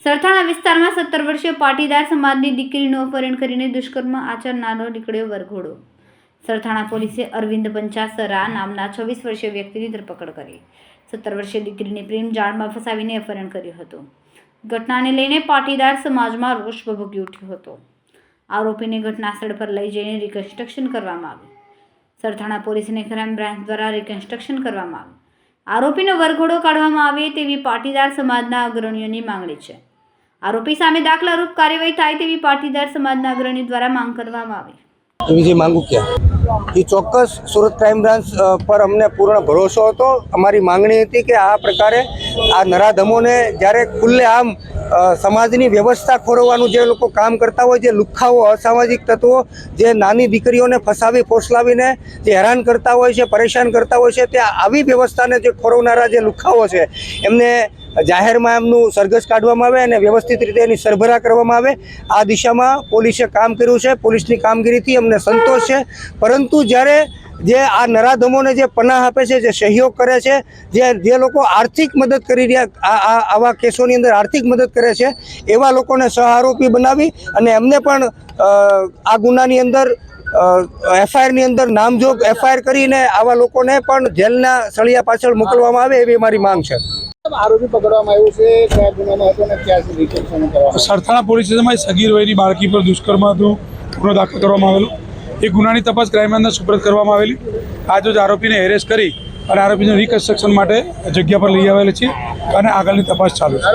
સરથાણા વિસ્તારમાં 17 વર્ષીય પાટીદાર સમાજની દીકરીનું અપહરણ કરીને દુષ્કર્મ આચરનારનો નીકળ્યો વરઘોડો। સરથાણા પોલીસે અરવિંદ પંચાસરા નામના 26 વર્ષીય વ્યક્તિની ધરપકડ કરી 17 વર્ષીય દીકરીને પ્રેમ જાળમાં ફસાવીને અપહરણ કર્યું હતું। ઘટનાને લઈને પાટીદાર સમાજમાં રોષ ભભૂકી ઉઠ્યો હતો। આરોપીને ઘટના સ્થળ પર લઈ જઈને રિકન્સ્ટ્રક્શન કરવામાં આવ્યું। સરથાણા પોલીસને ક્રાઇમ બ્રાન્ચ દ્વારા રિકન્સ્ટ્રક્શન કરવામાં આવ્યું। આરોપીનો વરઘોડો કાઢવામાં આવે તેવી પાટીદાર સમાજના અગ્રણીઓની માંગણી છે। આરોપી સામે દાખલારૂપ કાર્યવાહી થાય તેવી પાટીદાર સમાજના અગ્રણીઓ દ્વારા માંગ કરવામાં આવી। એવી માંગુ ક્યાં એ ચોક્કસ સુરત ક્રાઇમ બ્રાન્ચ પર અમને પૂર્ણ ભરોસો હતો। અમારી માંગણી હતી કે આ પ્રકારે આ નરાધમોને જ્યારે ખુલ્લે આમ સમાજની વ્યવસ્થા ખોરવવાનું જે લોકો કામ કરતા હોય, જે લુખ્ખાઓ અસામાજિક તત્વો જે નાની દીકરીઓને ફસાવી ફોસલાવીને જે હેરાન કરતા હોય છે, પરેશાન કરતા હોય છે, તે આવી વ્યવસ્થાને જે ખોરવનારા જે લુખ્ખાઓ છે એમને જાહેરમાં એમનું સરઘસ કાઢવામાં આવે અને વ્યવસ્થિત રીતે એની સરભરા કરવામાં આવે। આ દિશામાં પોલીસે કામ કર્યું છે। પોલીસની કામગીરીથી અમને સંતોષ છે। પરંતુ જ્યારે જે આ નરાધમોને જે પનાહ આપે છે, જે સહયોગ કરે છે, જે લોકો આર્થિક મદદ કરી રહ્યા આવા કેસોની અંદર આર્થિક મદદ કરે છે, એવા લોકોને સહ આરોપી બનાવી અને એમને પણ આ ગુનાની અંદર એફઆઈઆરની અંદર નામજોગ એફઆઈઆર કરીને આવા લોકોને પણ જેલના સળિયા પાછળ મોકલવામાં આવે એવી અમારી માંગ છે। આરોપી પકડવામાં આવ્યો છે, કયા ગુનામાં હતો અને ક્યાં સુધી રિકન્સ્ટ્રક્શન કરવામાં? સરથાણા પોલીસ સ્ટેશનમાં સગીર વયની બાળકી પર દુષ્કર્મ હતું ગુનો દાખલ કરવામાં આવેલો। એ ગુનાની તપાસ ક્રાઇમ બ્રાન્ચને સુપરત કરવામાં આવેલી। આજરોજ આરોપીને એરેસ્ટ કરી અને આરોપીને રિકન્સ્ટ્રક્શન માટે જગ્યા પર લઈ આવેલા છે અને આગળની તપાસ ચાલુ છે।